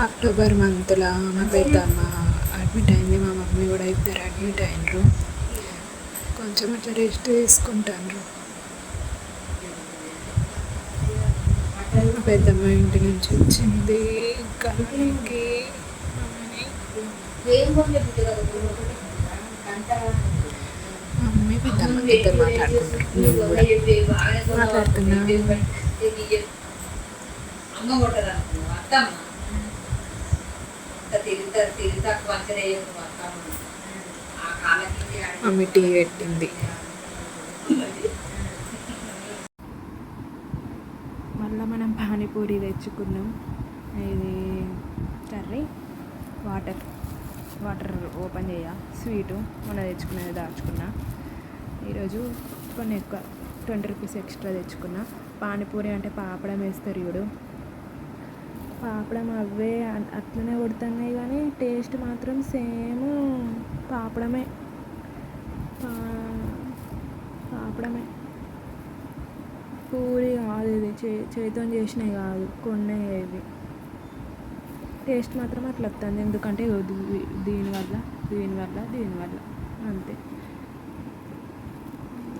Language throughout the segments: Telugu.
అక్టోబర్ మంత్లో మా పెద్దమ్మ అడ్మిట్ అయింది, మా మమ్మీ కూడా ఇద్దరు అడ్మిట్ అయినరు. కొంచెం అట్లా రెస్ట్ తీసుకుంటాను. మా పెద్దమ్మ ఇంటి నుంచి వచ్చింది కలవడానికి. మమ్మీ పెద్దమ్మ ఇద్దరు మాట్లాడుతున్నా. మమ్మీ టీ పెట్టింది. మళ్ళీ మనం పానీపూరి తెచ్చుకున్నాం. ఇది కర్రీ, వాటర్ ఓపెన్ చేయ, స్వీటు మొన్న తెచ్చుకున్నది దాచుకున్నా. ఈరోజు కొన్ని ఎక్కువ 20 రూపీస్ ఎక్స్ట్రా తెచ్చుకున్నా. పానీపూరి అంటే పాపడం వేస్తారు చూడు, పాపడం అవే అట్లనే కొడుతున్నాయి కానీ టేస్ట్ మాత్రం సేమ్ పాపడమే. పూరి కాదు ఇది, చేతితో చేసినవి కాదు, కొన్నే ఇవి. టేస్ట్ మాత్రం అట్లా వస్తుంది, ఎందుకంటే దీనివల్ల అంతే.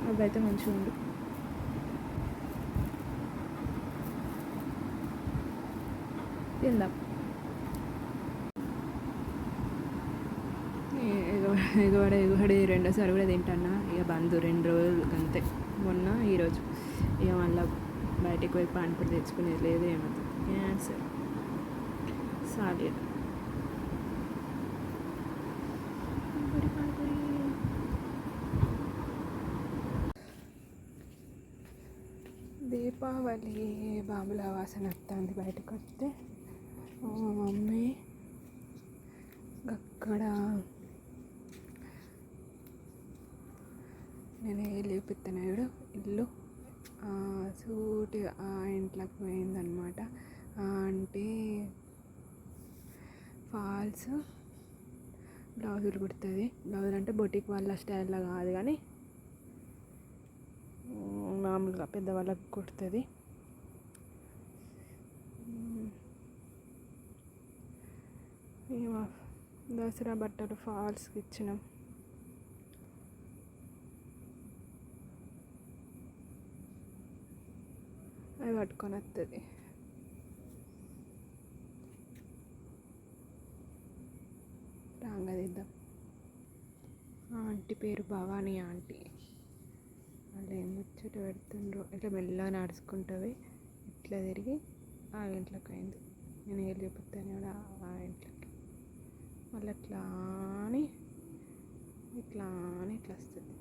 అవి అయితే మంచిగా ఉండు. తిందాం. ఎగుబడి రెండోసారి కూడా తింటాను. ఇక బంద్ 2 రోజులు అంతే, మొన్న ఈరోజు. ఇక మళ్ళీ బయటికి పోయి పానీపూరి తెచ్చుకునేది లేదు, ఏమవుతుంది క్యాన్సర్ సాలి. దీపావళి బాంబుల వాసన వస్తుంది బయటకు వస్తే. మా మమ్మీ అక్కడ నేను లేపిస్తున్నాడు ఇల్లు సూటిగా ఆ ఇంట్లోకి పోయిందనమాట. అంటే ఫాల్స్ బ్లౌజులు కుడుతుంది. బ్లౌజులు అంటే బొటిక్ వాళ్ళ స్టైల్లో కాదు కానీ మామూలుగా పెద్దవాళ్ళకి కుడుతుంది. దసరా బట్టలు ఫాల్స్కి ఇచ్చినాం. అవి పట్టుకొని వస్తుంది. రాంగా తీద్దాం. ఆంటీ పేరు భవానీ ఆంటీ. వాళ్ళు ఏం ముచ్చట పెడుతుండ్రో. ఇట్లా మెల్లగా నడుచుకుంటుంది, ఇట్లా తిరిగి ఆ ఇంట్లోకి అయింది. నేను ఏం చెప్తాను కూడా ఆ ఇంట్లోకి. మళ్ళీ ఇట్లా వస్తుంది.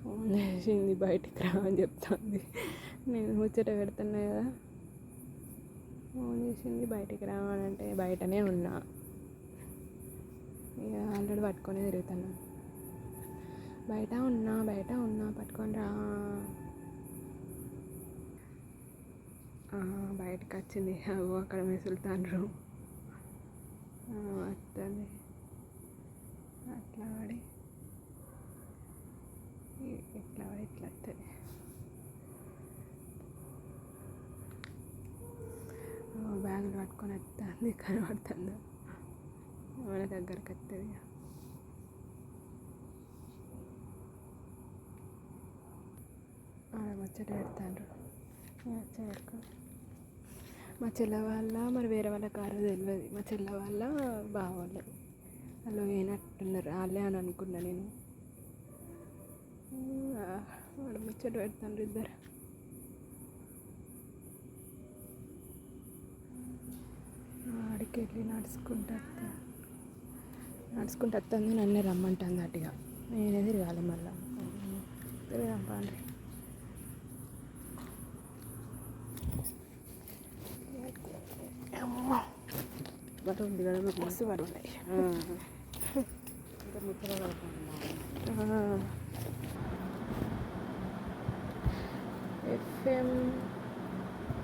ఫోన్ చేసింది బయటికి రా అని చెప్తుంది. నేను ముచ్చట పెడుతున్నా కదా, ఫోన్ చేసింది బయటికి రా అని అంటే బయటనే ఉన్నా. ఇక ఆల్రెడీ పట్టుకొని తిరుగుతున్నా. బయట ఉన్నా పట్టుకొని రా. బయటకు వచ్చింది. అక్కడ మెసులుతాండ్రు. వస్తుంది అట్లా పడి ఇట్లా వస్తుంది. బ్యాగులు పట్టుకొని వస్తుంది, కనబడుతుందా మన దగ్గరికి వస్తుంది. ముచ్చట పెడతాండ్రు. మా చెల్ల వాళ్ళ మరి వేరే వాళ్ళ కారు తెలియదు. మా చెల్ల వాళ్ళ బావాళ్ళు వాళ్ళు ఏనట్టున్నారు, వాళ్ళే అని అనుకున్నా నేను. వాడు ముచ్చట పెడతాండ్రు ఇద్దరు. ఆడికి వెళ్ళి నడుచుకుంటూ వస్తుంది. నన్నే రమ్మంటుంది అటుగా. నేనే తిరగాలి మళ్ళీ. తిరగడం పాండ్రి. బట్ట ఉంది కదా, మాకు మస్తు పడి ఉన్నాయి. ఇంకా ముచ్చట పడుతుంది. FM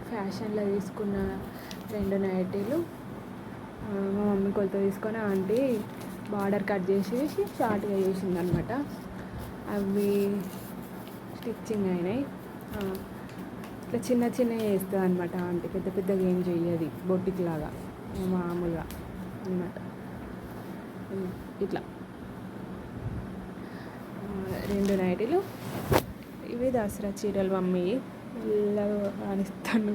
ఫ్యాషన్లో తీసుకున్న 2 నైటీలు మా మమ్మీ కొలత తీసుకొని ఆంటీ బార్డర్ కట్ చేసేసి షార్ట్గా చేసింది అనమాట. అవి స్టిచ్చింగ్ అయినాయి. ఇట్లా చిన్న చిన్నవి వేస్తుంది అనమాట ఆంటీ, పెద్ద పెద్దగా ఏం చెయ్యది, బొట్టికి లాగా మామూలుగా అన్నమాట. ఇట్లా 2 నైటీలు. ఇవి దసరా చీరలు మమ్మీ మెల్లగా కానిస్తాను.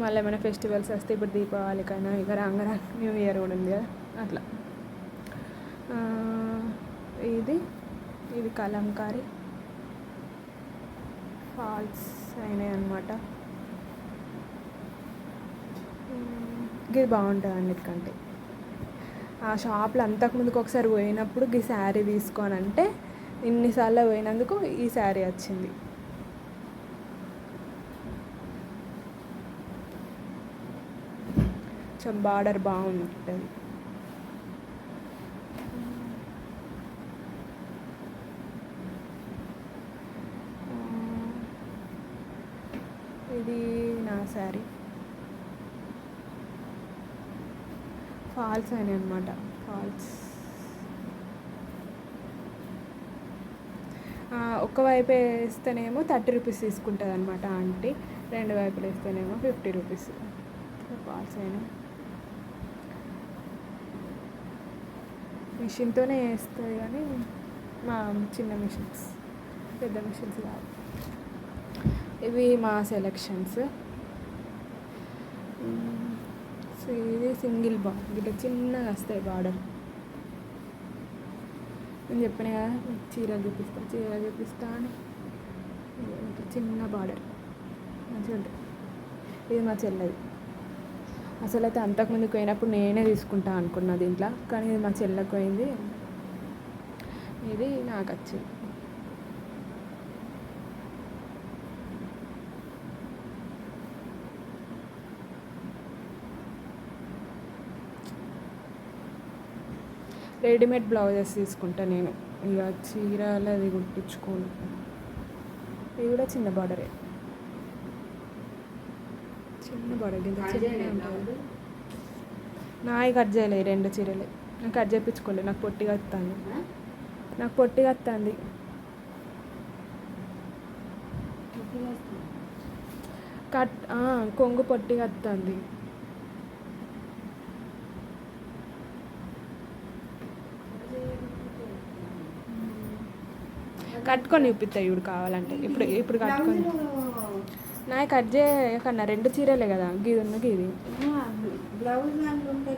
మళ్ళీ ఏమైనా ఫెస్టివల్స్ వస్తే ఇప్పుడు దీపావళికైనా ఇక రాంగరా న్యూ ఇయర్ కూడా ఉంది కదా అట్లా. ఇది కలంకారీ ఫాల్స్ అయినాయి అన్నమాట. ఇది బాగుంటుంది అన్నిటికంటే. ఆ షాప్లో అంతకుముందుకు ఒకసారి పోయినప్పుడు ఈ శారీ తీసుకోనంటే ఇన్నిసార్లు పోయినందుకు ఈ శారీ వచ్చింది. కొంచెం బార్డర్ బాగుంటుంది. ఇది నా శారీ. ఫాల్స్ అయినాయి అనమాట. ఫాల్స్ ఒకవైపు వేస్తేనేమో 30 రూపీస్ తీసుకుంటుంది అనమాట ఆంటీ, 2 వైపులు వేస్తేనేమో 50 రూపీస్. ఫాల్స్ అయినాయి. మిషన్తోనే వేస్తుంది కానీ మా చిన్న మిషన్స్, పెద్ద మిషన్స్ కాదు. ఇవి మా సెలెక్షన్స్. ఇది సింగిల్ బార్డర్, ఇట్లా చిన్నగా వస్తాయి బార్డర్. నేను చెప్పిన కదా చీరలు చూపిస్తా అని. చిన్న బార్డర్ మంచిగా ఉంటుంది. ఇది మా చెల్లెది. అసలు అయితే అంతకుముందుకు పోయినప్పుడు నేనే తీసుకుంటా అనుకున్నా దీంట్లో, కానీ ఇది మా చెల్లెకి పోయింది, ఇది నాకు వచ్చింది. రెడీమేడ్ బ్లౌజెస్ తీసుకుంటా నేను, ఇక చీరలు అది కుట్టించుకోను. ఇది కూడా చిన్న బార్డరే, చిన్న బార్డర్. నాయి కట్ చేయలేదు, 2 చీరలే. నేను కట్ చేయించుకోలేదు, నాకు పొట్టిగా వస్తుంది. కట్ కొంగు పొట్టిగా వస్తుంది. కట్టుకొని చూపిస్తాయి ఇప్పుడు కావాలంటే. ఇప్పుడు కట్టుకొని నాయ కట్ చేయకన్నా 2 చీరలే కదా, గీది ఉన్న గీది బ్లౌజ్ ఉంటుంది.